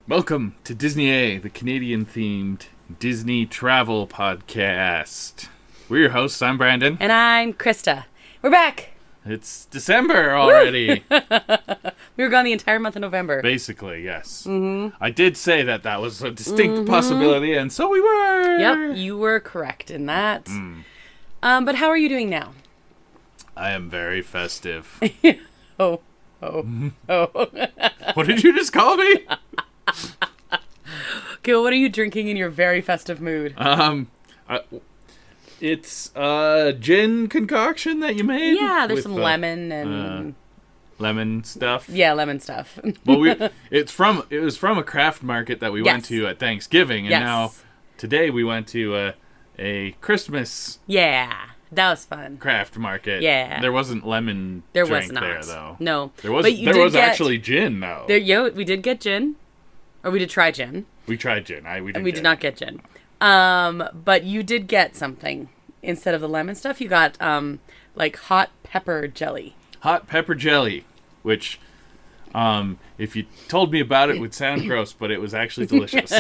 Welcome to Disney A, the Canadian-themed Disney travel podcast. We're your hosts. I'm Brandon. And I'm Krysta. We're back! It's December already. We were gone the entire month of November. Basically, yes. Mm-hmm. I did say that was a distinct possibility, and so we were. Yep, you were correct in that. But how are you doing now? I am very festive. Oh. What did you just call me? Okay, well, what are you drinking in your very festive mood? It's a gin concoction that you made. Yeah, there's some lemon and lemon stuff. Yeah, lemon stuff. Well, it was from a craft market that we went to at Thanksgiving, and now today we went to a Christmas. Yeah, that was fun. Craft market. Yeah, there wasn't lemon. There drink was not. There though. No, there was. There was actually gin though. We did get gin, or we did try gin. We tried gin. We did not get gin. But you did get something instead of the lemon stuff. You got like hot pepper jelly. Hot pepper jelly, which, if you told me about it, would sound gross, but it was actually delicious.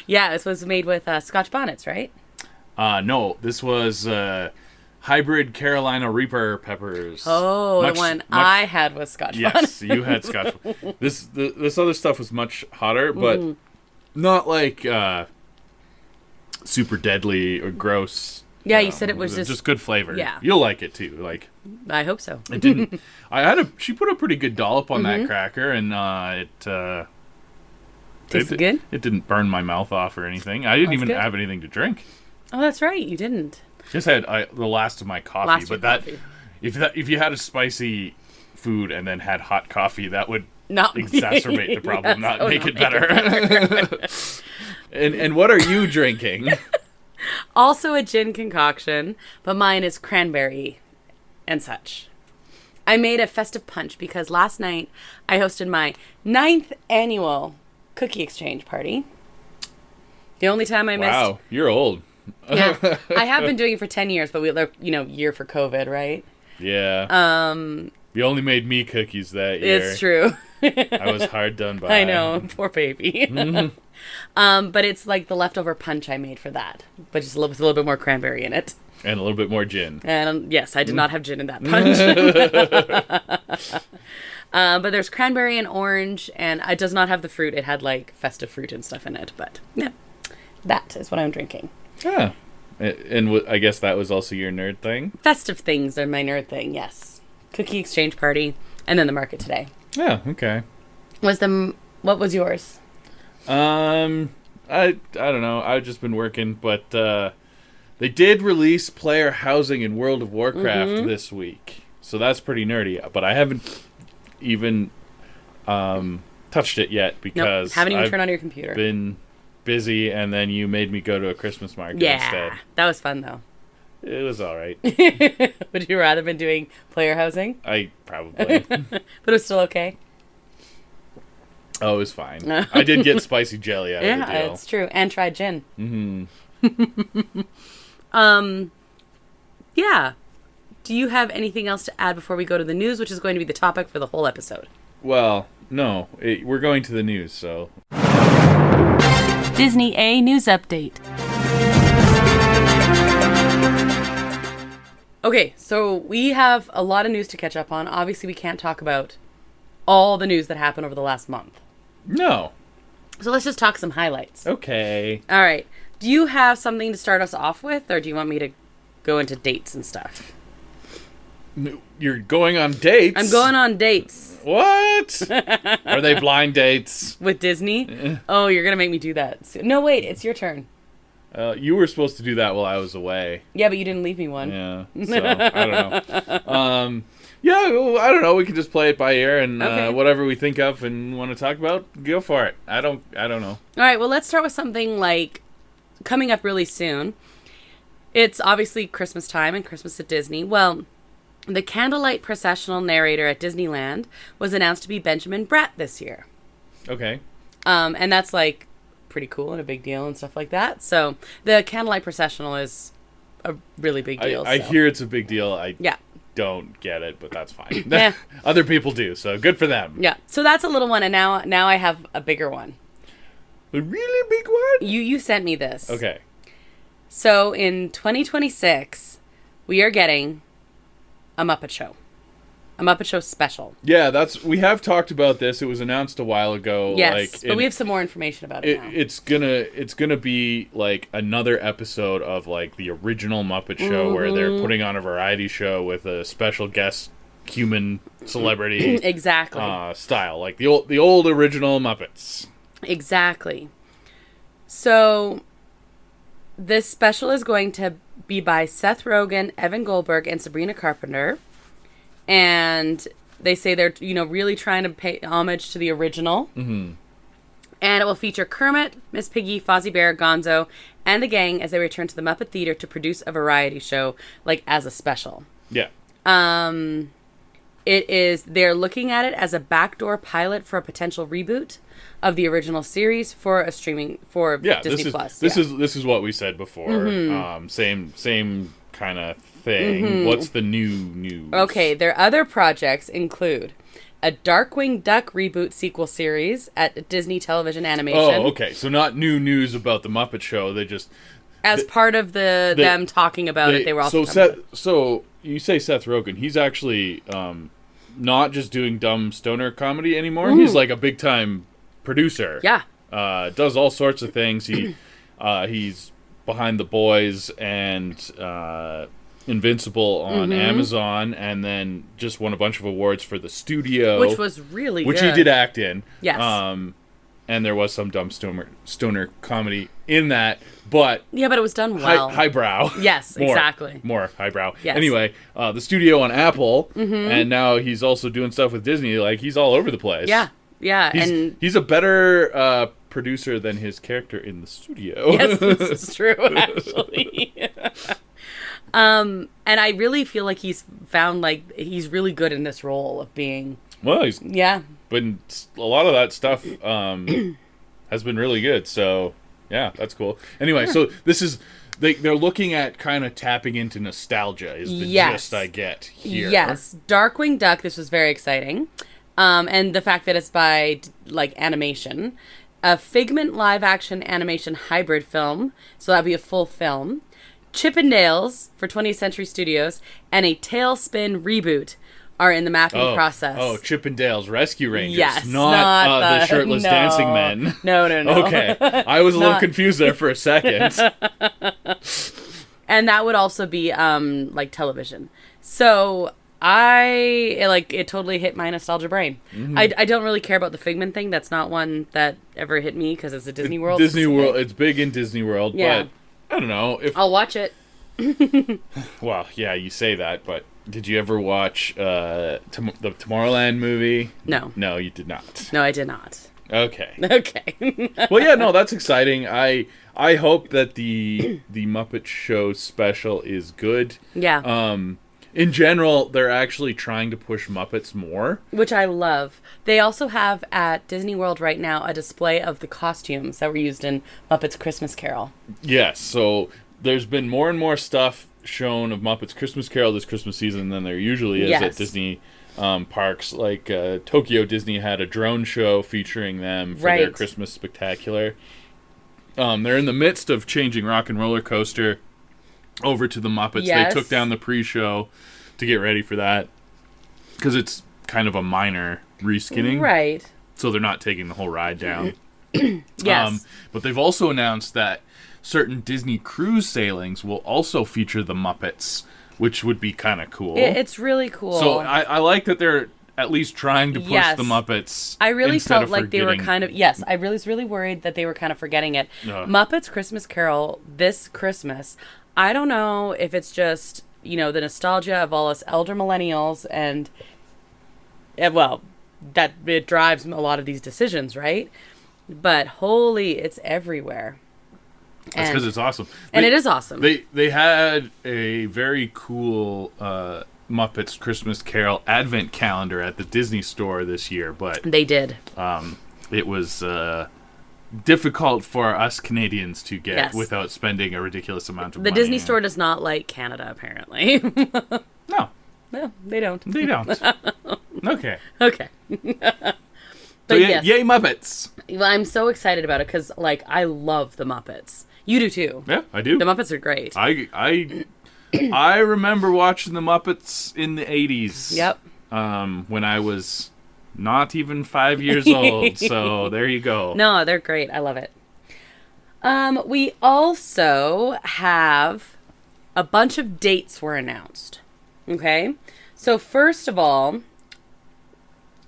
Yeah, this was made with Scotch bonnets, right? No, this was hybrid Carolina Reaper peppers. Oh, the one I had was Scotch bonnets. Yes, you had Scotch. This other stuff was much hotter, but not like super deadly or gross. Yeah, you said it was just good flavor. Yeah, you'll like it too. Like, I hope so. It didn't. She put a pretty good dollop on that cracker, and it tasted good. It didn't burn my mouth off or anything. I didn't even have anything to drink. Oh, that's right, you didn't. Just had the last of my coffee, if you had a spicy food and then had hot coffee, that would not exacerbate the problem, not make it better. And what are you drinking? Also a gin concoction, but mine is cranberry and such. I made a festive punch because last night I hosted my 9th annual cookie exchange party. The only time I missed. Wow, you're old. Yeah, I have been doing it for 10 years, but year for COVID, right? Yeah. You only made me cookies that year. It's true. I was hard done by. I know, poor baby. But it's like the leftover punch I made for that, but just with a little bit more cranberry in it. And a little bit more gin. And yes, I did not have gin in that punch. But there's cranberry and orange, and it does not have the fruit. It had like festive fruit and stuff in it, but yeah, that is what I'm drinking. Yeah. And I guess that was also your nerd thing? Festive things are my nerd thing, yes. Cookie exchange party, and then the market today. Yeah, okay. What was yours? I don't know. I've just been working, but they did release player housing in World of Warcraft this week. So that's pretty nerdy. But I haven't even touched it yet because haven't even turned on your computer. Been busy, and then you made me go to a Christmas market instead. That was fun though. It was all right. Would you rather been doing player housing? I probably. But it was still okay. Oh, it was fine. I did get spicy jelly out of the deal. Yeah, it's true. And tried gin. Yeah. Do you have anything else to add before we go to the news, which is going to be the topic for the whole episode? Well, no. We're going to the news, so. Disney A News Update. Okay, so we have a lot of news to catch up on. Obviously, we can't talk about all the news that happened over the last month. No. So let's just talk some highlights. Okay. All right. Do you have something to start us off with, or do you want me to go into dates and stuff? You're going on dates? I'm going on dates. What? Are they blind dates? With Disney? Oh, you're going to make me do that. No, wait. It's your turn. You were supposed to do that while I was away. Yeah, but you didn't leave me one. Yeah. So, I don't know. Yeah, well, I don't know. We can just play it by ear, and whatever we think of and want to talk about, go for it. I don't know. All right, well, let's start with something like coming up really soon. It's obviously Christmas time and Christmas at Disney. Well, the candlelight processional narrator at Disneyland was announced to be Benjamin Bratt this year. Okay. And that's like pretty cool and a big deal and stuff like that. So the candlelight processional is a really big deal. I hear it's a big deal. Yeah. don't get it, but that's fine. Yeah. Other people do, so good for them. Yeah. So that's a little one, and now I have a bigger one. A really big one? You sent me this. Okay. So in 2026, we are getting a Muppet Show. A Muppet Show special. Yeah, we have talked about this. It was announced a while ago. Yes, but we have some more information about it now. It's gonna be like another episode of like the original Muppet Show where they're putting on a variety show with a special guest human celebrity exactly style, like the old original Muppets. Exactly. So this special is going to be by Seth Rogen, Evan Goldberg, and Sabrina Carpenter. And they say they're, really trying to pay homage to the original. Mm-hmm. And it will feature Kermit, Miss Piggy, Fozzie Bear, Gonzo, and the gang as they return to the Muppet Theater to produce a variety show, like, as a special. Yeah. They're looking at it as a backdoor pilot for a potential reboot of the original series for a streaming, for Disney Plus. This is what we said before. Mm-hmm. Same kind of thing. Mm-hmm. What's the new news? Okay, their other projects include a Darkwing Duck reboot sequel series at Disney Television Animation. Oh, okay. So not new news about the Muppet Show. They just part of them talking about it. They were also so you say Seth Rogen. He's actually not just doing dumb stoner comedy anymore. Mm. He's like a big time producer. Yeah. Does all sorts of things. He's behind The Boys and Invincible on Amazon, and then just won a bunch of awards for The Studio, which was really which good. he did act in. Yes. And there was some dumb stoner comedy in that, but it was done well. Highbrow. Yes, exactly. More highbrow. Yes. Anyway, The Studio on Apple, and now he's also doing stuff with Disney. Like, he's all over the place. Yeah, yeah. He's a better producer than his character in The Studio. Yes, this is true, actually. And I really feel like he's found, like, he's really good in this role of being... Well, but a lot of that stuff has been really good, so yeah, that's cool. Anyway, so this is... They're looking at kind of tapping into nostalgia is the gist I get here. Yes. Darkwing Duck, this was very exciting. And the fact that it's by, like, animation. A Figment live-action animation hybrid film, so that'd be a full film. Chippendales for 20th Century Studios, and a Tailspin reboot are in the mapping process. Oh, Chippendales Rescue Rangers. Yes. Not the shirtless dancing men. No. Okay. I was a little confused there for a second. And that would also be, like, television. So... it totally hit my nostalgia brain. Mm-hmm. I don't really care about the Figment thing. That's not one that ever hit me because it's a Disney World. It's big in Disney World, yeah. But I don't know. I'll watch it. Well, yeah, you say that, but did you ever watch the Tomorrowland movie? No. No, you did not. No, I did not. Okay. Okay. Well, yeah, no, that's exciting. I hope that the Muppet Show special is good. Yeah. In general, they're actually trying to push Muppets more. Which I love. They also have at Disney World right now a display of the costumes that were used in Muppets Christmas Carol. Yes, so there's been more and more stuff shown of Muppets Christmas Carol this Christmas season than there usually is at Disney parks. Like Tokyo Disney had a drone show featuring them for their Christmas spectacular. They're in the midst of changing Rock and Roller Coaster over to the Muppets. Yes. They took down the pre-show to get ready for that because it's kind of a minor reskinning. Right. So they're not taking the whole ride down. Yes. But they've also announced that certain Disney cruise sailings will also feature the Muppets, which would be kind of cool. It's really cool. So I like that they're at least trying to push the Muppets. I really felt like they were kind of... Yes, I was really worried that they were kind of forgetting it. Muppets Christmas Carol this Christmas... I don't know if it's just, the nostalgia of all us elder millennials and, that it drives a lot of these decisions, right? But holy, it's everywhere. That's because it's awesome. And it is awesome. They had a very cool Muppets Christmas Carol advent calendar at the Disney store this year, but... They did. It was... difficult for us Canadians to get without spending a ridiculous amount of money. The Disney store does not like Canada, apparently. No. No, they don't. They don't. Okay. Okay. So yay Muppets. Well, I'm so excited about it because, like, I love the Muppets. You do too. Yeah, I do. The Muppets are great. I remember watching the Muppets in the 80s. Yep. When I was not even 5 years old. So there you go. No, they're great. I love it. We also have a bunch of dates were announced. Okay? So first of all,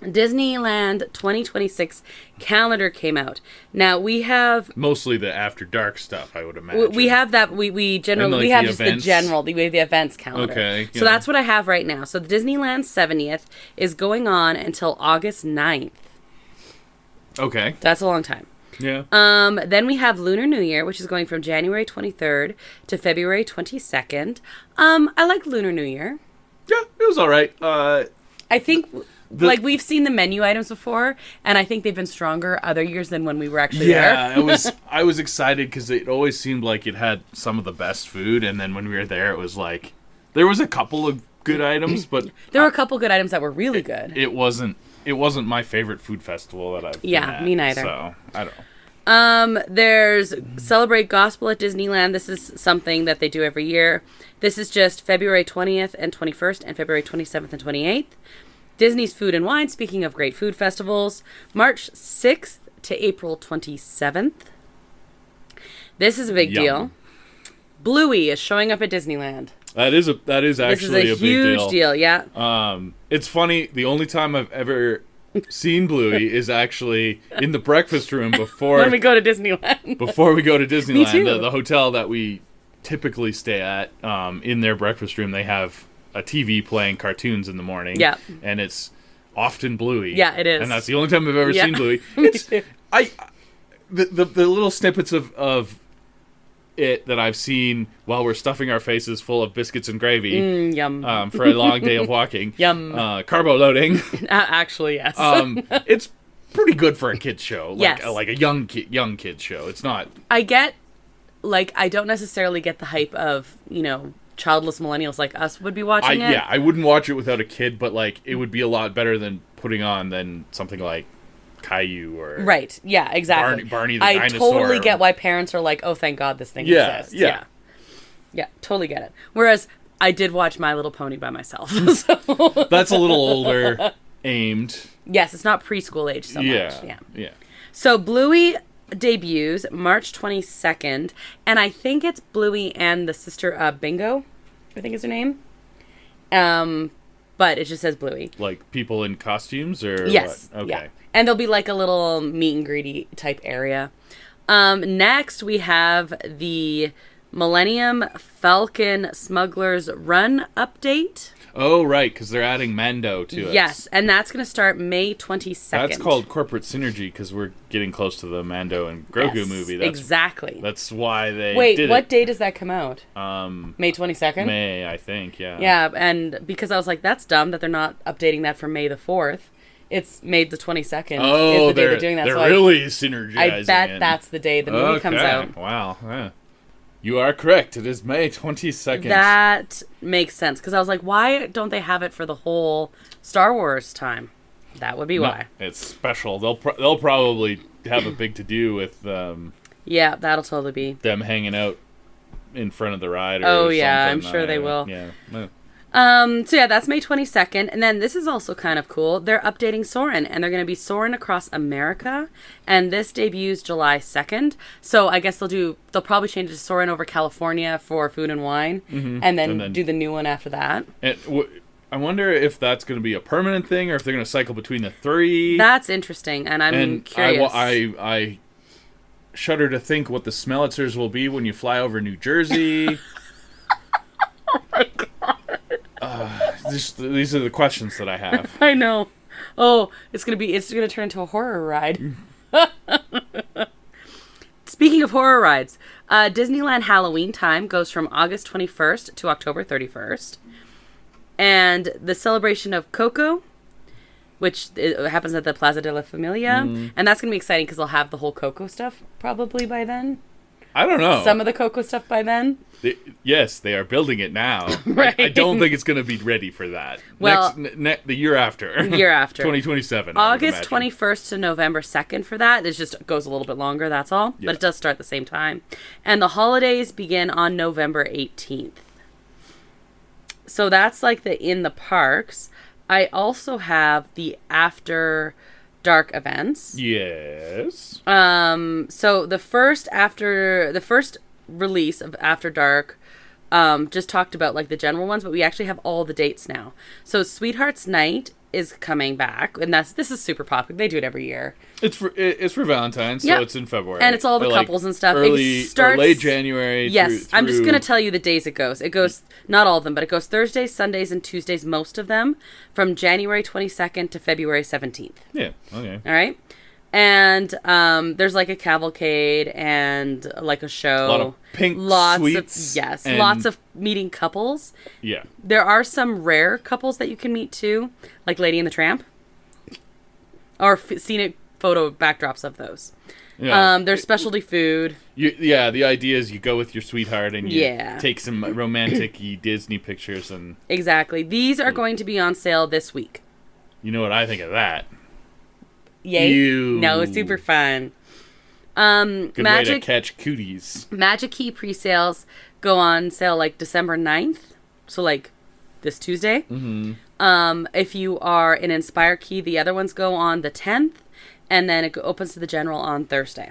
Disneyland 2026 calendar came out. Now we have mostly the After Dark stuff, I would imagine. we have that we generally like we have the just events? the general we have the events calendar. Okay. So that's what I have right now. So the Disneyland 70th is going on until August 9th. Okay. That's a long time. Yeah. Then we have Lunar New Year, which is going from January 23rd to February 22nd. I like Lunar New Year. Yeah, it was all right. I think like we've seen the menu items before, and I think they've been stronger other years than when we were actually there. Yeah, I was excited because it always seemed like it had some of the best food, and then when we were there, it was like there was a couple of good items, but there were a couple good items that were really good. It wasn't my favorite food festival that I've been at, me neither. So I don't know. There's Celebrate Gospel at Disneyland. This is something that they do every year. This is just February 20th and 21st and February 27th and 28th. Disney's Food and Wine, speaking of great food festivals, March 6th to April 27th. This is a big deal. Bluey is showing up at Disneyland. That is actually a big huge deal, yeah. It's funny, the only time I've ever seen Bluey is actually in the breakfast room before when we go to Disneyland. Before we go to Disneyland. Me too. The hotel that we typically stay at, in their breakfast room, they have a TV playing cartoons in the morning. Yeah. And it's often Bluey. Yeah, it is. And that's the only time I've ever seen Bluey. It's the little snippets of it that I've seen while we're stuffing our faces full of biscuits and gravy. Yum. For a long day of walking. Yum. Carbo loading. Actually, yes. It's pretty good for a kid's show. Like, yes. Like a young kid's show. It's not. I don't necessarily get the hype of, childless millennials like us would be watching it. Yeah, I wouldn't watch it without a kid, but like it would be a lot better than something like Caillou or right. Yeah, exactly. Barney the I dinosaur. totally get why parents are like, oh, thank God this thing exists. Yeah, totally get it. Whereas I did watch My Little Pony by myself. So. That's a little older aimed. Yes, it's not preschool age so much. Yeah. So Bluey debuts March 22nd, and I think it's Bluey and the sister Bingo, I think is her name. But it just says Bluey. Like people in costumes or yes. What? Okay. Yeah. And there'll be like a little meet and greety type area. Next we have the Millennium Falcon Smugglers Run update. Oh, right, because they're adding Mando to it. Yes, and that's going to start May 22nd. That's called corporate synergy because we're getting close to the Mando and Grogu movie. Exactly. That's why they Wait, what day does that come out? May 22nd? May, I think, yeah. Yeah, and because I was like, that's dumb that they're not updating that for May the 4th. It's May the 22nd. Oh, is the day they're doing that. They're really synergizing. I bet that's the day the movie comes out. Wow. Yeah. You are correct. It is May 22nd. That makes sense. Because I was like, why don't they have it for the whole Star Wars time? That would be why. It's special. They'll probably have a big to-do with yeah, that'll totally be. them hanging out in front of the ride or something. Yeah, I'm something. sure they will. Yeah. So yeah, that's May 22nd. And then this is also kind of cool. They're updating Soarin', and they're going to be Soarin' Across America. And this debuts July 2nd. So I guess they'll probably change it to Soarin' Over California for Food and Wine. Mm-hmm. And then do the new one after that. I wonder if that's going to be a permanent thing or if they're going to cycle between the three. That's interesting, and I'm curious. I shudder to think what the Smellitzers will be when you fly over New Jersey. Oh my God. These are the questions that I have. I know. Oh, it's gonna turn into a horror ride. Speaking of horror rides, Disneyland Halloween time goes from August 21st to October 31st. And the celebration of Coco, which happens at the Plaza de la Familia, and that's going to be exciting because they'll have the whole Coco stuff probably by then. I don't know. some of the Coco stuff by then? Yes, they are building it now. Right. I don't think it's going to be ready for that. Well, the year after. Year after. 2027. August 21st to November 2nd for that. It just goes a little bit longer, that's all. Yeah. But it does start at the same time. And the holidays begin on November 18th. So that's like the in the parks. I also have the after dark events. Yes. So the first release of After Dark just talked about like the general ones, but we actually have all the dates now. So Sweethearts Night is coming back, and this is super popular. They do it every year. It's for Valentine's, so it's in February. And it's all the couples and stuff. Early or late January. Yes, through, I'm just going to tell you the days it goes. It goes, not all of them, but it goes Thursdays, Sundays, and Tuesdays, most of them, from January 22nd to February 17th. Yeah, okay. All right? And there's like a cavalcade and like a show. A lot of pink sweets. Lots of meeting couples. Yeah. There are some rare couples that you can meet too, like Lady and the Tramp. Or scenic photo backdrops of those. Yeah. There's specialty food. The idea is you go with your sweetheart and you take some romantic-y Disney pictures. And exactly. These are going to be on sale this week. You know what I think of that? Yay. No, it's super fun. Good way to catch cooties. Magic Key pre-sales go on sale like December 9th. So like this Tuesday. Mm-hmm. If you are an Inspire Key, the other ones go on the 10th. And then it opens to the general on Thursday.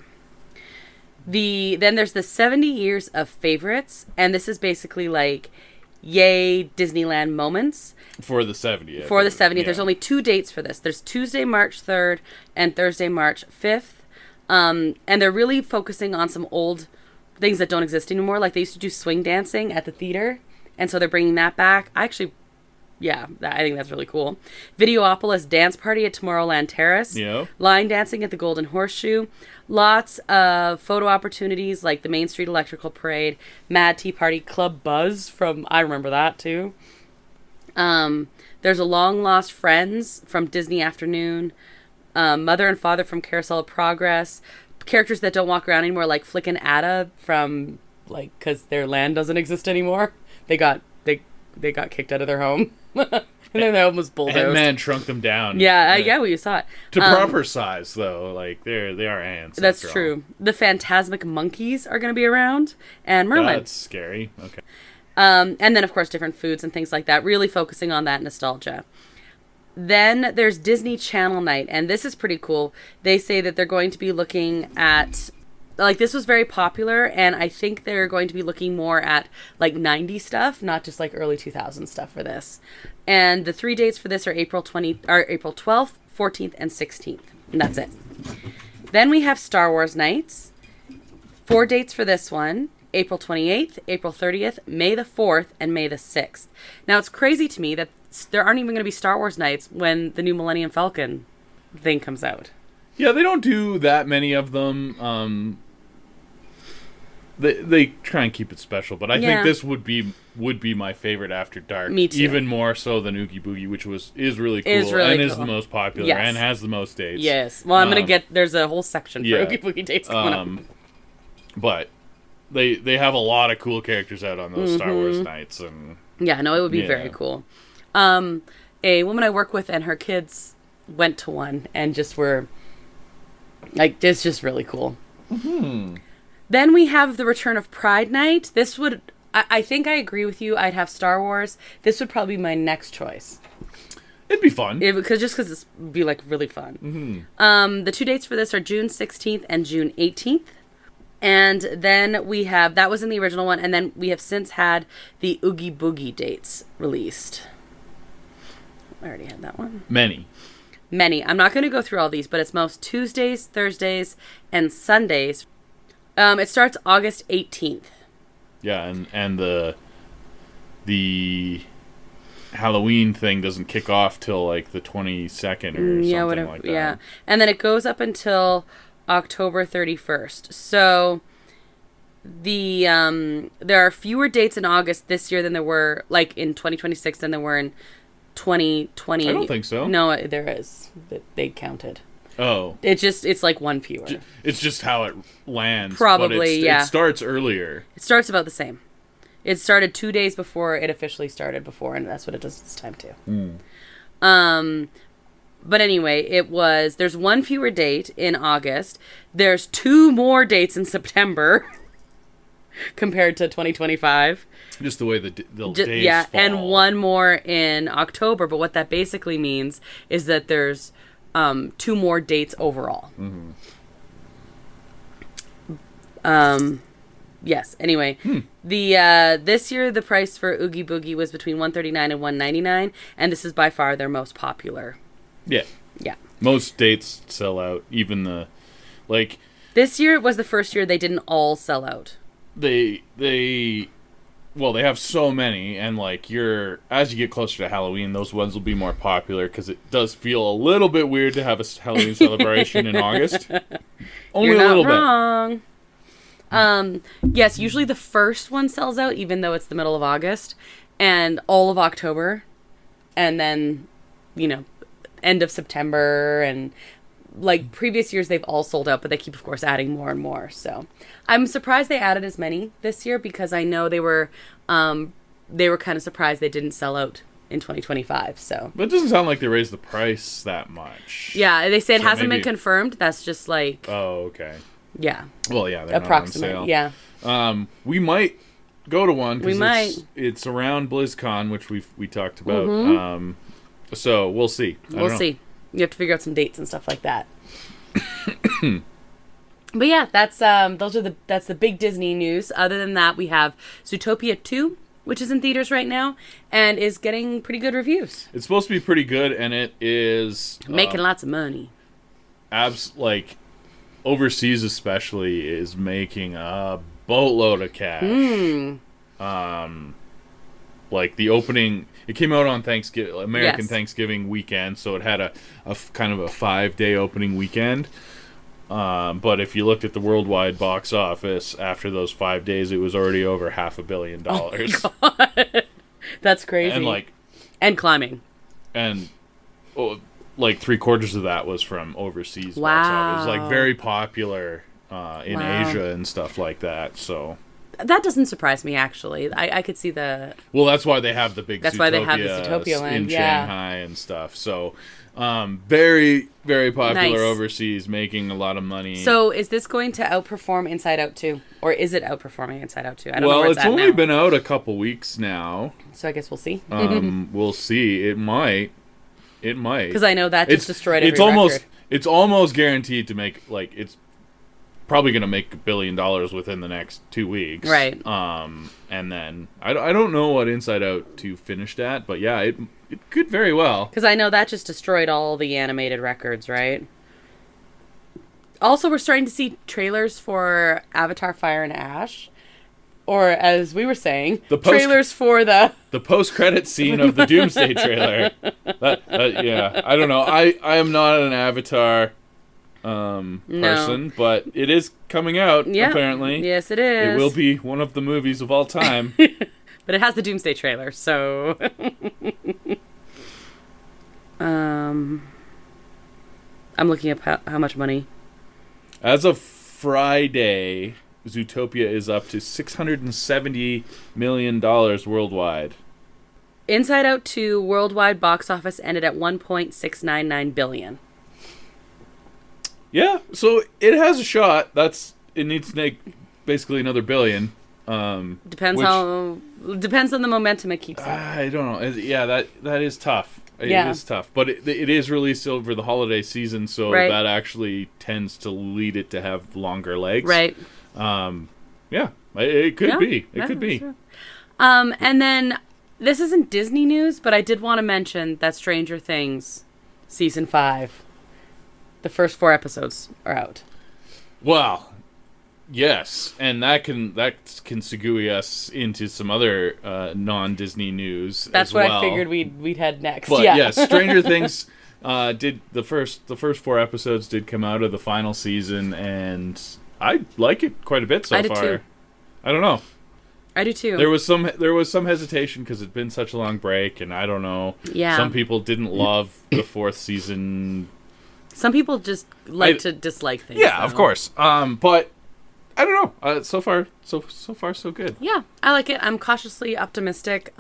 Then there's the 70 years of favorites. And this is basically like, yay, Disneyland moments. For the 70th. For the 70th. Yeah. There's only 2 dates for this. There's Tuesday, March 3rd and Thursday, March 5th. And they're really focusing on some old things that don't exist anymore. Like they used to do swing dancing at the theater. And so they're bringing that back. I think that's really cool. Videopolis dance party at Tomorrowland Terrace. Yeah. Line dancing at the Golden Horseshoe. Lots of photo opportunities like the Main Street Electrical Parade. Mad Tea Party Club Buzz I remember that too. There's a Long Lost Friends from Disney Afternoon. Mother and Father from Carousel of Progress. Characters that don't walk around anymore like Flick and Ada from because their land doesn't exist anymore. They got kicked out of their home. And then their home was bulldozed. Ant-Man shrunk them down. Yeah, we saw it. To proper size, though. Like, they are ants. That's true. The Phantasmic Monkeys are going to be around. And Merlin. That's scary. Okay. And then, of course, different foods and things like that. Really focusing on that nostalgia. Then there's Disney Channel Night. And this is pretty cool. They say that they're going to be looking at... this was very popular, and I think they're going to be looking more at, 90s stuff, not just, early 2000s stuff for this. And the 3 dates for this are April 12th, 14th, and 16th. And that's it. Then we have Star Wars Nights. 4 dates for this one. April 28th, April 30th, May the 4th, and May the 6th. Now, it's crazy to me that there aren't even going to be Star Wars Nights when the new Millennium Falcon thing comes out. Yeah, they don't do that many of them. They try and keep it special, but I think this would be my favorite After Dark. Me too. Even more so than Oogie Boogie, which is really cool is the most popular and has the most dates. Yes. Well, I'm gonna there's a whole section for Oogie Boogie dates coming up. But they have a lot of cool characters out on those Star Wars nights, and it would be very cool. A woman I work with and her kids went to one and just were it's just really cool. Mm-hmm. Then we have the return of Pride Night. This would, I think I agree with you. I'd have Star Wars. This would probably be my next choice. It'd be fun. Because it's be really fun. Mm-hmm. The 2 dates for this are June 16th and June 18th. And then we have, that was in the original one, and then we have since had the Oogie Boogie dates released. I already had that one. Many. I'm not going to go through all these, but it's most Tuesdays, Thursdays, and Sundays. It starts August 18th. Yeah, and the Halloween thing doesn't kick off till the 22nd or something like that. Yeah, and then it goes up until October 31st. So there are fewer dates in August this year than there were in 2026 than there were in 2020. I don't think so. No, there is. They counted. Oh. It's like one fewer. It's just how it lands. Probably, but yeah. It starts earlier. It starts about the same. It started 2 days before it officially started before, and that's what it does this time too. But anyway, there's one fewer date in August. There's 2 more dates in September compared to 2025. Just the way the days fall. And one more in October. But what that basically means is that there's 2 more dates overall. Yes. Anyway, this year the price for Oogie Boogie was between $139 and $199, and this is by far their most popular. Yeah. Yeah. Most dates sell out. Even this year was the first year they didn't all sell out. They have so many, and as you get closer to Halloween, those ones will be more popular because it does feel a little bit weird to have a Halloween celebration in August. Only You're a little not wrong. Yes, usually the first one sells out, even though it's the middle of August, and all of October, and then, end of September, and previous years they've all sold out, but they keep, of course, adding more and more. So I'm surprised they added as many this year because I know they were kind of surprised they didn't sell out in 2025. So, but it doesn't sound like they raised the price that much. Yeah, they say it hasn't been confirmed. That's just oh, okay. Yeah. Well, yeah, they're approximate. Not on sale. Yeah. We might go to one. We might. It's around BlizzCon, which we talked about. So we'll see. We'll see. You have to figure out some dates and stuff like that. But yeah, that's the big Disney news. Other than that, we have Zootopia 2, which is in theaters right now and is getting pretty good reviews. It's supposed to be pretty good, and it is making lots of money. Overseas especially is making a boatload of cash. The opening, it came out on American Thanksgiving weekend, so it had a kind of a 5-day opening weekend. But if you looked at the worldwide box office after those 5 days, it was already over $500 million. Oh my God. That's crazy. And climbing. And 3/4 of that was from overseas. Box office. It was very popular in Asia and stuff like that. So that doesn't surprise me, actually. I could see the. Well, that's why they have the big. That's why they have the Zootopia land in Shanghai and stuff. So, very, very popular overseas, making a lot of money. So, is this going to outperform Inside Out 2, or is it outperforming Inside Out 2? I don't know where it's only been out a couple weeks now. So I guess we'll see. We'll see. It might. Because I know that just destroyed every record. It's almost guaranteed to make it's probably going to make $1 billion within the next 2 weeks. Right. And then I don't know what Inside Out 2 finished at, but yeah, it could very well. Because I know that just destroyed all the animated records, right? Also, we're starting to see trailers for Avatar: Fire and Ash. Or, as we were saying, trailers for the post-credit scene of the Doomsday trailer. Yeah, I don't know. I am not an Avatar person, but it is coming out, apparently. Yes, it is. It will be one of the movies of all time. But it has the Doomsday trailer, so... I'm looking up how much money. As of Friday... Zootopia is up to $670 million worldwide. Inside Out 2 worldwide box office ended at $1.699 billion. Yeah, so it has a shot. It needs to make basically another $1 billion. Depends on the momentum it keeps up. I don't know. That is tough. It is tough, but it is released over the holiday season, so that actually tends to lead it to have longer legs. Right. It could be. It could be. True. And then this isn't Disney news, but I did want to mention that Stranger Things season 5, the first 4 episodes are out. Well, yes, and that can segue us into some other non-Disney news. That's as what well. I figured we'd head next. But yes, Stranger Things did the first 4 episodes did come out of the final season, and I like it quite a bit so far. Too. I don't know. I do too. There was some hesitation because it'd been such a long break, and I don't know. Yeah. Some people didn't love the 4th season Some people just like to dislike things. Yeah, though. of course. But I don't know. So far, so good. Yeah, I like it. I'm cautiously optimistic.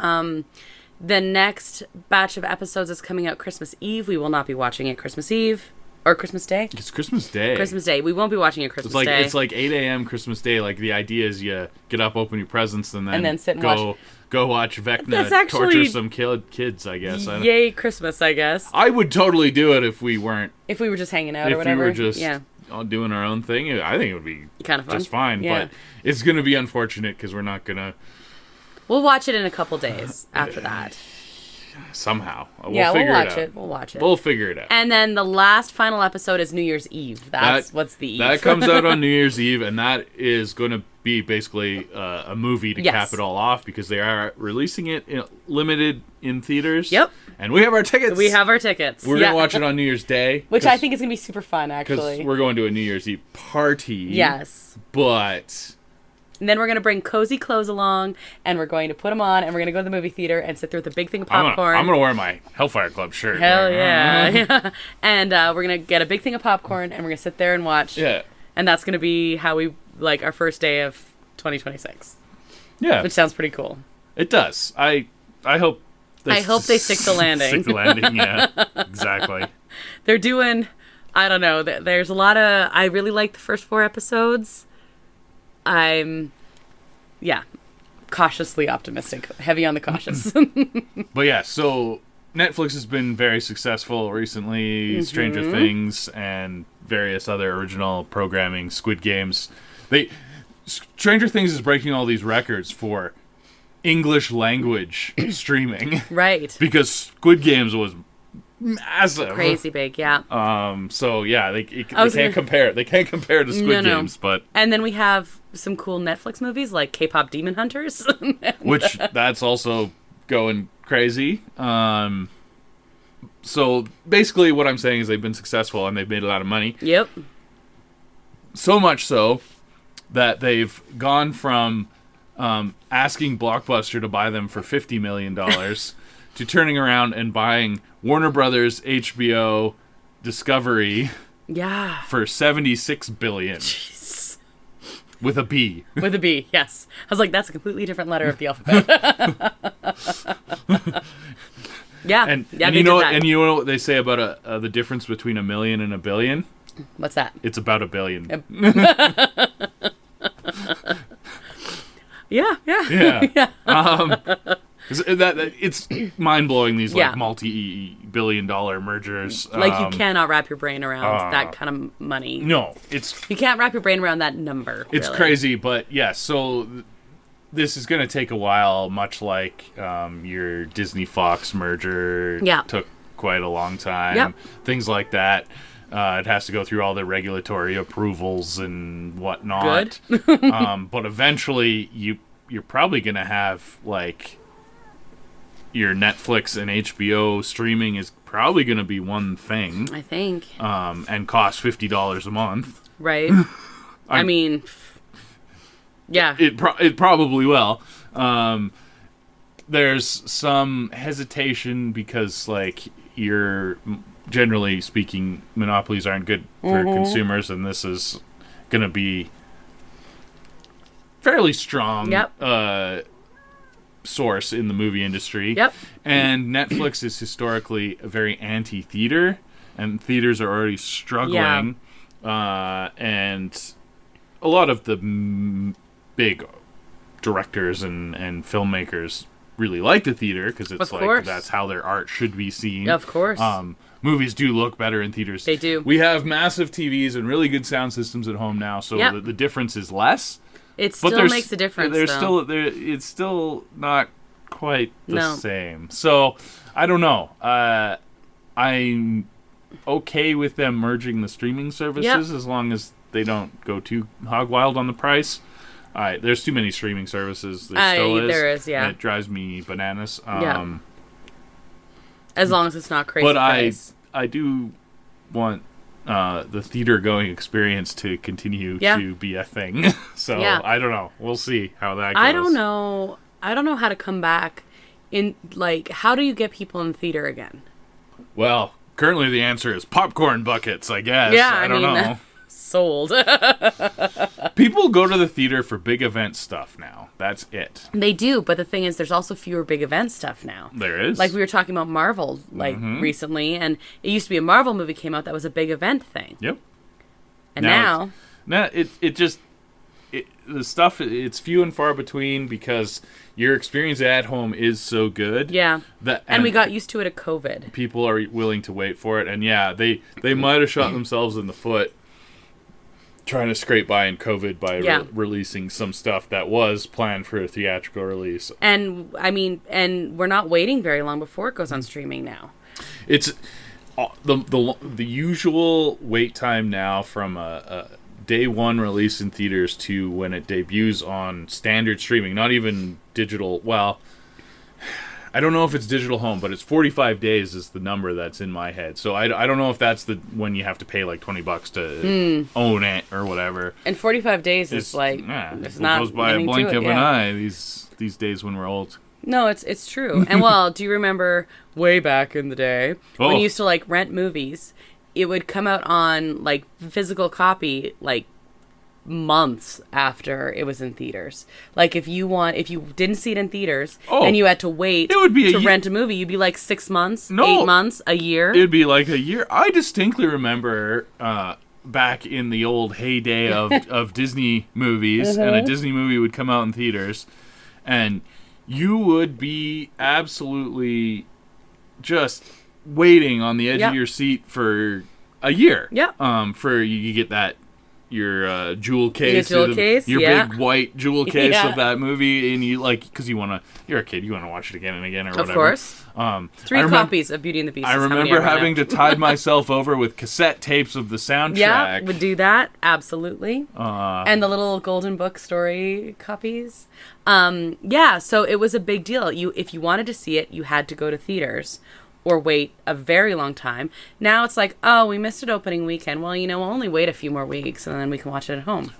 The next batch of episodes is coming out Christmas Eve. We will not be watching it Christmas Eve or Christmas Day. It's Christmas Day. Christmas Day. We won't be watching it Christmas Day. It's like 8 a.m. Christmas Day. Like the idea is you get up, open your presents, and then sit and go watch Vecna torture some kids. I guess. Yay, Christmas! I guess. I would totally do it if we weren't. If we were just hanging out or whatever. If we were just doing our own thing, I think it would be kind of fun. Just fine. Yeah. But it's going to be unfortunate because we're not going to. We'll watch it in a couple days after that. Somehow. We'll watch it. We'll watch it. We'll figure it out. And then the last final episode is New Year's Eve. What's the eve. That comes out on New Year's Eve, and that is going to be basically a movie to cap it all off because they are releasing it limited in theaters. Yep. And we have our tickets. We're going to watch it on New Year's Day. Which I think is going to be super fun, actually. Because we're going to a New Year's Eve party. Yes. But... And then we're going to bring cozy clothes along, and we're going to put them on, and we're going to go to the movie theater and sit there with a big thing of popcorn. I'm going to wear my Hellfire Club shirt. Hell yeah. And we're going to get a big thing of popcorn, and we're going to sit there and watch. Yeah. And that's going to be how we, our first day of 2026. Yeah. Which sounds pretty cool. It does. I hope... I hope they stick the landing. Stick the landing, yeah. Exactly. They're doing... I don't know. There's a lot of... I really like the first 4 episodes. I'm, cautiously optimistic. Heavy on the cautious. But yeah, so Netflix has been very successful recently. Stranger Things and various other original programming, Squid Games. Stranger Things is breaking all these records for English language streaming. Right. Because Squid Games was massive. Crazy big, yeah. So yeah, they can't compare. They can't compare to Squid Games, but and then we have some cool Netflix movies like K-pop Demon Hunters, which that's also going crazy. So basically, what I'm saying is they've been successful and they've made a lot of money. Yep. So much so that they've gone from asking Blockbuster to buy them for $50 million to turning around and buying Warner Brothers, HBO, Discovery for $76 billion. Jeez. With a B. With a B, yes. I was like, that's a completely different letter of the alphabet. And you know what they say about the difference between $1 million and $1 billion? What's that? It's about $1 billion. Yeah. It's mind-blowing, these multi-billion-dollar mergers. You cannot wrap your brain around that kind of money. No, you can't wrap your brain around that number. It's really crazy, but so this is going to take a while, much like your Disney-Fox merger took quite a long time. Yep. Things like that. It has to go through all the regulatory approvals and whatnot. Good. But eventually, you're probably going to have, your Netflix and HBO streaming is probably going to be one thing. I think. And cost $50 a month. Right. I mean, yeah. It probably will. There's some hesitation because, you're generally speaking, monopolies aren't good for consumers, and this is going to be fairly strong. Yep. Source in the movie industry. Yep. And Netflix is historically a very anti-theater, and theaters are already struggling. Yeah. And a lot of the big directors and filmmakers really like the theater because it's that's how their art should be seen. Of course. Movies do look better in theaters. They do. We have massive TVs and really good sound systems at home now, so the difference is less. It still makes a difference, it's still not quite the same. So, I don't know. I'm okay with them merging the streaming services as long as they don't go too hog wild on the price. There's too many streaming services. There is, yeah. And it drives me bananas. As long as it's not crazy But price. I do want... the theater-going experience to continue to be a thing. So, I don't know. We'll see how that goes. I don't know how to come back in, how do you get people in the theater again? Well, Currently, the answer is popcorn buckets, I guess. Yeah, I don't know. Sold. People go to the theater for big event stuff now. That's it. They do, but the thing is, there's also fewer big event stuff now. There is. Like we were talking about Marvel, recently, and it used to be a Marvel movie came out that was a big event thing. Yep. And now the stuff, it's few and far between because your experience at home is so good. Yeah. And we got used to it at COVID. People are willing to wait for it. And yeah, they might have shot themselves in the foot trying to scrape by in COVID by releasing some stuff that was planned for a theatrical release. And we're not waiting very long before it goes on streaming now. It's the usual wait time now from a day one release in theaters to when it debuts on standard streaming, not even digital. Well, I don't know if it's digital home, but it's 45 days is the number that's in my head. So I don't know if that's when you have to pay like $20 to own it or whatever. And 45 days is like it's not goes by a blink of an eye these days when we're old. No, it's true. And well, do you remember way back in the day when you used to like rent movies? It would come out on like physical copy like months after it was in theaters. Like if you didn't see it in theaters and you had to wait to rent a movie, you'd be like 6 months, 8 months, a year. It'd be like a year. I distinctly remember back in the old heyday of Disney movies, and a Disney movie would come out in theaters, and you would be absolutely just waiting on the edge of your seat for a year. Yeah. For you get that your jewel case, your big white jewel case of that movie, and you because you're a kid, you want to watch it again and again or whatever. Of course. 3 copies of Beauty and the Beast. I remember having to tide myself over with cassette tapes of the soundtrack. Yeah, would do that absolutely. And the little Golden Book story copies. So it was a big deal. If you wanted to see it, you had to go to theaters or wait a very long time. Now it's like, oh, we missed it opening weekend. Well, we'll only wait a few more weeks and then we can watch it at home.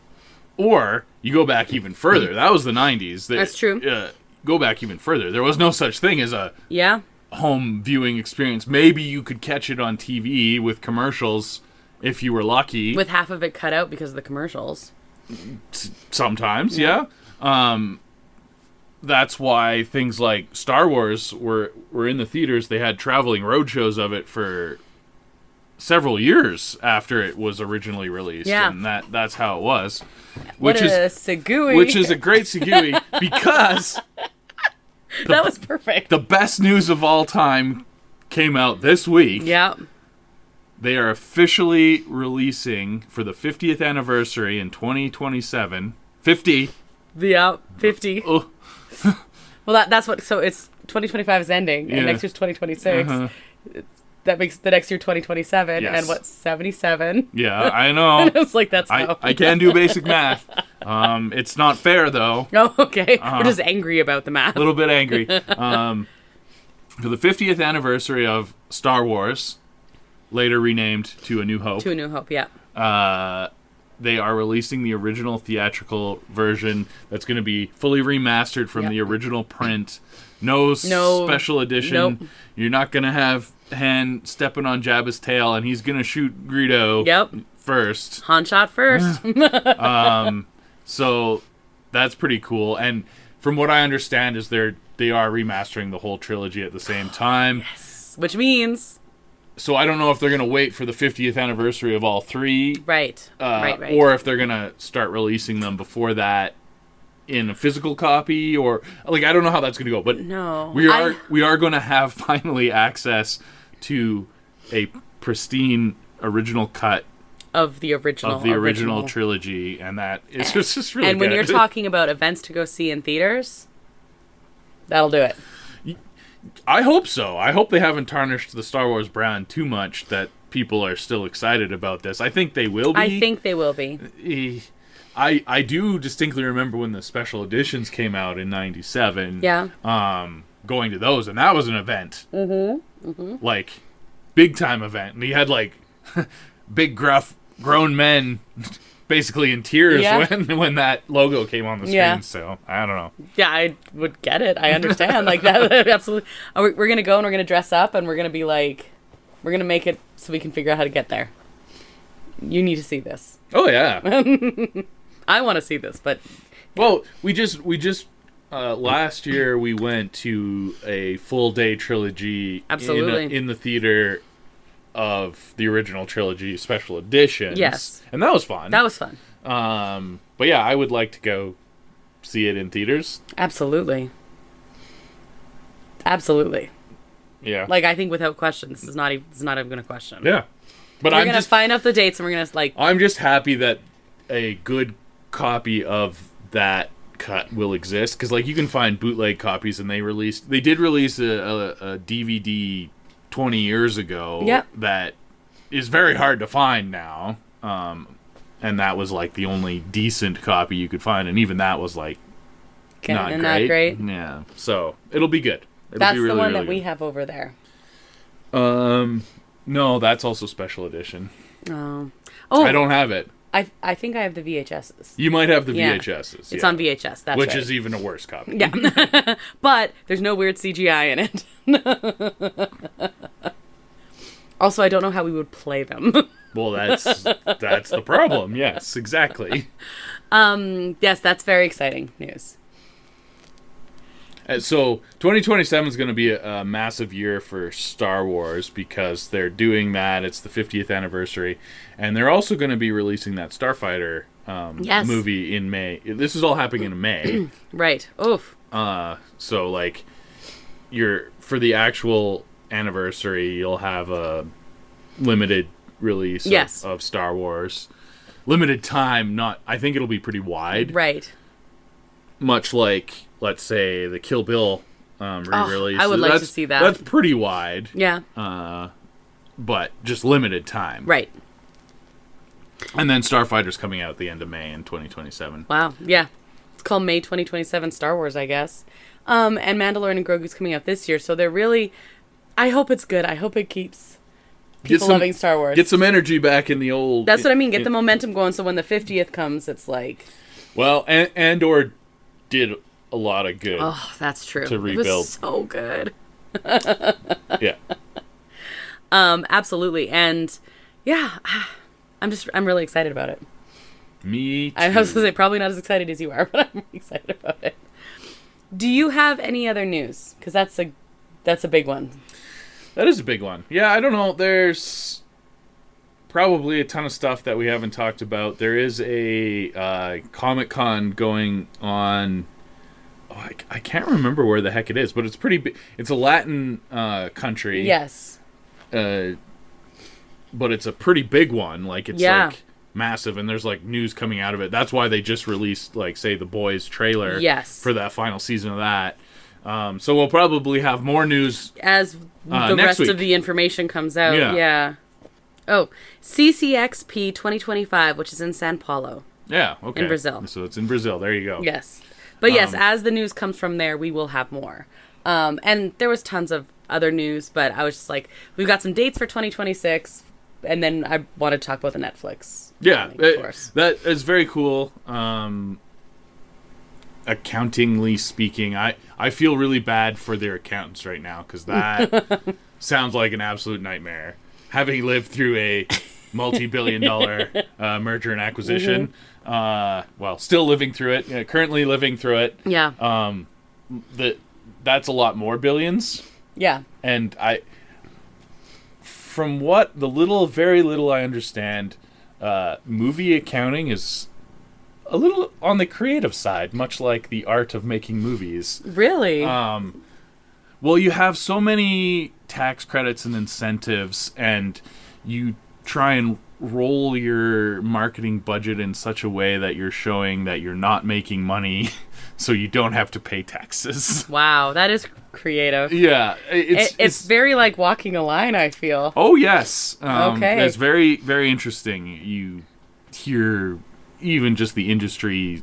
Or you go back even further. That was the 90s. That's true. Go back even further. There was no such thing as a home viewing experience. Maybe you could catch it on TV with commercials if you were lucky. With half of it cut out because of the commercials. Sometimes, yeah. That's why things like Star Wars were in the theaters. They had traveling roadshows of it for several years after it was originally released. Yeah. And that's how it was. Which is a great segue because that was perfect. The best news of all time came out this week. Yeah. They are officially releasing for the 50th anniversary in 2027. 50. Yeah, 50. Oh. Well, that's what. So it's 2025 is ending, and next year's 2026. That makes the next year 2027, and what's 77? Yeah, I know. It's like that's how. I can do basic math. It's not fair though. Oh, okay. We're just angry about the math. A little bit angry. For the 50th anniversary of Star Wars, later renamed to A New Hope. To A New Hope, yeah. They are releasing the original theatrical version that's going to be fully remastered from the original print. No special edition. Nope. You're not going to have Han stepping on Jabba's tail and he's going to shoot Greedo first. Han shot first. So that's pretty cool. And from what I understand is they are remastering the whole trilogy at the same time. Yes. Which means... So I don't know if they're going to wait for the 50th anniversary of all three. Right. Or if they're going to start releasing them before that in a physical copy, or I don't know how that's going to go. But we are going to have finally access to a pristine original cut of the original trilogy, and that is just really. And when you're talking about events to go see in theaters, that'll do it. I hope so. I hope they haven't tarnished the Star Wars brand too much that people are still excited about this. I think they will be. I think they will be. I do distinctly remember when the special editions came out in 97. Yeah. Going to those, and that was an event. Mm-hmm. Mm-hmm. Like, big time event. And you had like big gruff grown men basically in tears when that logo came on the screen. Yeah. So I don't know. Yeah, I would get it. I understand. Like that absolutely. We're gonna go and we're gonna dress up and we're gonna be like We're going to make it so we can figure out how to get there. You need to see this. Oh, yeah. I want to see this, but... Well, we just last year we went to a full day trilogy Absolutely. in the theater of the original trilogy special editions. Yes. And that was fun. That was fun. But yeah, I would like to go see it in theaters. Absolutely. Absolutely. Yeah. Like, I think without question, this is not even going to question. Yeah. But we're going to find out the dates and we're going to, like... I'm just happy that a good copy of that cut will exist. Because, like, you can find bootleg copies and they did release a DVD 20 years ago. Yep. That is very hard to find now. And that was, like, the only decent copy you could find. And even that was, like, not great. Yeah. So, it'll be good. That's the one that we have over there. No, that's also special edition. Oh, I don't have it. I think I have the VHSs. You might have the VHSs. It's on VHS. That's which right. is even a worse copy. Yeah, but there's no weird CGI in it. Also, I don't know how we would play them. Well, that's the problem. Yes, exactly. Yes, that's very exciting news. So 2027 is going to be a massive year for Star Wars because they're doing that. It's the 50th anniversary. And they're also going to be releasing that Starfighter movie in May. This is all happening in May. Right. Oof. So, like, for the actual anniversary, you'll have a limited release of Star Wars. Limited time, I think it'll be pretty wide. Right. Much like, let's say, the Kill Bill re-release. I would like to see that. That's pretty wide. Yeah. But just limited time. Right. And then Starfighter's coming out at the end of May in 2027. Wow. Yeah. It's called May 2027 Star Wars, I guess. And Mandalorian and Grogu's coming out this year, so they're really... I hope it's good. I hope it keeps people loving Star Wars. Get some energy back in the old... That's what I mean. Get the momentum going so when the 50th comes, it's like... Well, Andor did a lot of good. Oh, that's true. To rebuild. It was so good. Yeah. Absolutely. And yeah, I'm really excited about it. Me too. I was going to say probably not as excited as you are, but I'm excited about it. Do you have any other news? Because that's a big one. That is a big one. Yeah, I don't know. There's probably a ton of stuff that we haven't talked about. There is a Comic-Con going on. Oh, I can't remember where the heck it is, but it's pretty big. It's a Latin country. Yes. But it's a pretty big one. Like, it's like massive, and there's like news coming out of it. That's why they just released, like, say, The Boys trailer. Yes. For that final season of that. So we'll probably have more news as the rest of the information comes out. Yeah. Oh, CCXP 2025, which is in São Paulo. Yeah, okay. In Brazil. So it's in Brazil. There you go. Yes. But yes, as the news comes from there, we will have more. And there was tons of other news, but I was just like, we've got some dates for 2026, and then I wanted to talk about the Netflix. Yeah, of course. That is very cool. Accountingly speaking, I feel really bad for their accountants right now, because that sounds like an absolute nightmare. Having lived through a multi-billion-dollar merger and acquisition, well, still living through it, currently living through it. Yeah. That's a lot more billions. Yeah. And from what very little I understand, movie accounting is a little on the creative side, much like the art of making movies. Really? Well, you have so many tax credits and incentives, and you try and roll your marketing budget in such a way that you're showing that you're not making money so you don't have to pay taxes. Wow, that is creative. Yeah. It's very like walking a line, I feel. Oh, yes. Okay. It's very, very interesting. You hear even just the industry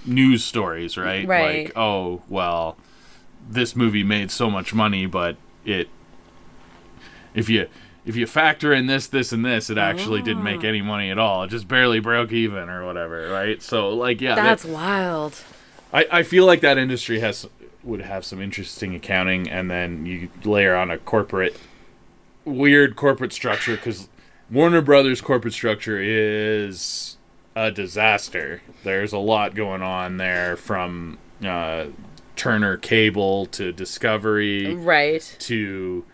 news stories, right? Right. Like, oh, well, this movie made so much money, but if you factor in this, and this, it actually didn't make any money at all. It just barely broke even or whatever, right? So, like, yeah. That's wild. I feel like that industry would have some interesting accounting, and then you layer on a corporate weird corporate structure, because Warner Brothers corporate structure is a disaster. There's a lot going on there, from Turner Cable to Discovery, Right. to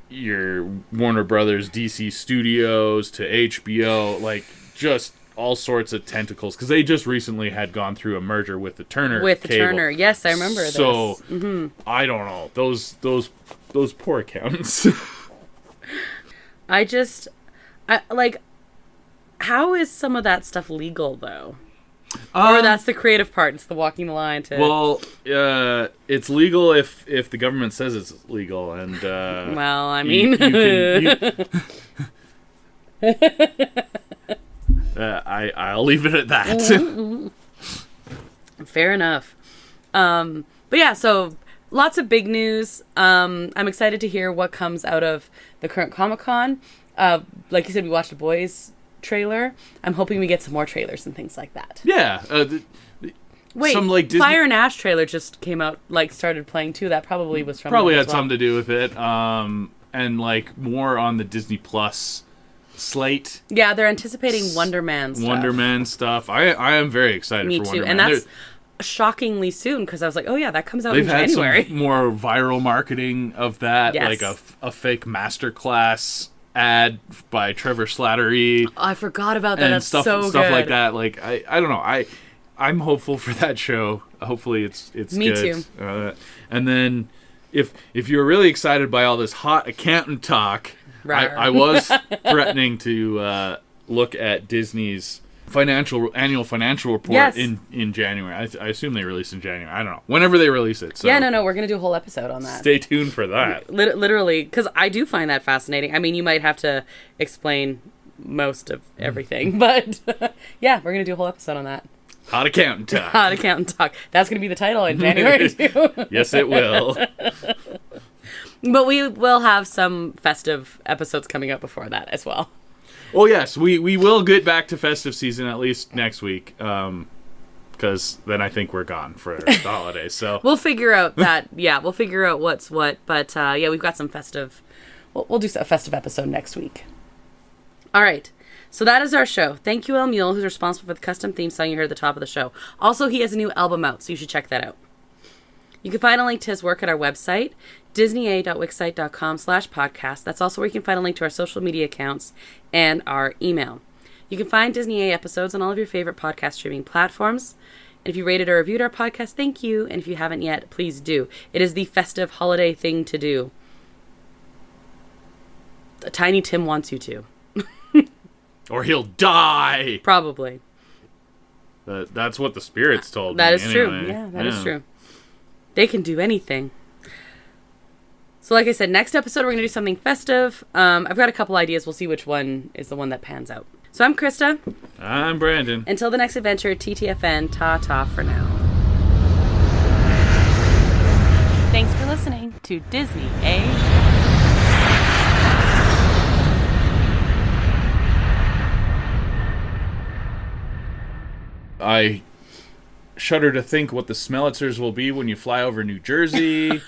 your Warner Brothers DC Studios to HBO, like just all sorts of tentacles, because they just recently had gone through a merger with the Turner Cable. Yes, I remember this. So I don't know, those poor accountants. I like, how is some of that stuff legal though? Or that's the creative part. It's the walking the line to. Well, it's legal if the government says it's legal, and well, I mean, I'll leave it at that. Fair enough. But yeah, so lots of big news. I'm excited to hear what comes out of the current Comic-Con. Like you said, we watched a Boys trailer. I'm hoping we get some more trailers and things like that. Yeah. Wait, some like Disney... Fire and Ash trailer just came out, like started playing too. That probably was from probably had something to do with it. And like more on the Disney Plus slate. Yeah, they're anticipating Wonder Man stuff. I am very excited for Wonder Man. And that's shockingly soon, because I was like, oh yeah, that comes out in January. They've had some more viral marketing of that, yes. like a fake masterclass ad by Trevor Slattery. Oh, I forgot about that. That's stuff, so good. Stuff like that. Like I don't know. I'm hopeful for that show. Hopefully it's Me good. too. And then if you're really excited by all this hot accountant talk, I was threatening to look at Disney's annual financial report, yes. in January. I assume they release in January. I don't know. Whenever they release it. So yeah, no, we're going to do a whole episode on that. Stay tuned for that. Literally, because I do find that fascinating. I mean, you might have to explain most of everything, but yeah, we're going to do a whole episode on that. Hot accountant talk. Hot accountant talk. That's going to be the title in January, too. Yes, it will. But we will have some festive episodes coming up before that as well. Oh, yes. We will get back to festive season at least next week, because then I think we're gone for the holidays. So we'll figure out that. Yeah, we'll figure out what's what. But yeah, we've got some festive. We'll do a festive episode next week. All right. So that is our show. Thank you, El Mule, who's responsible for the custom theme song you heard at the top of the show. Also, he has a new album out, so you should check that out. You can find a link to his work at our website, disneya.wixsite.com/podcast. That's also where you can find a link to our social media accounts and our email. You can find Disney A episodes on all of your favorite podcast streaming platforms. And if you rated or reviewed our podcast, thank you. And if you haven't yet, please do. It is the festive holiday thing to do. Tiny Tim wants you to. Or he'll die. Probably. That's what the spirits told me. That is anyway. true. Yeah, that is true. They can do anything. So like I said, next episode we're going to do something festive. I've got a couple ideas. We'll see which one is the one that pans out. So I'm Krysta. I'm Brandon. Until the next adventure, TTFN, ta-ta for now. Thanks for listening to Disney A. I shudder to think what the Smellitzers will be when you fly over New Jersey.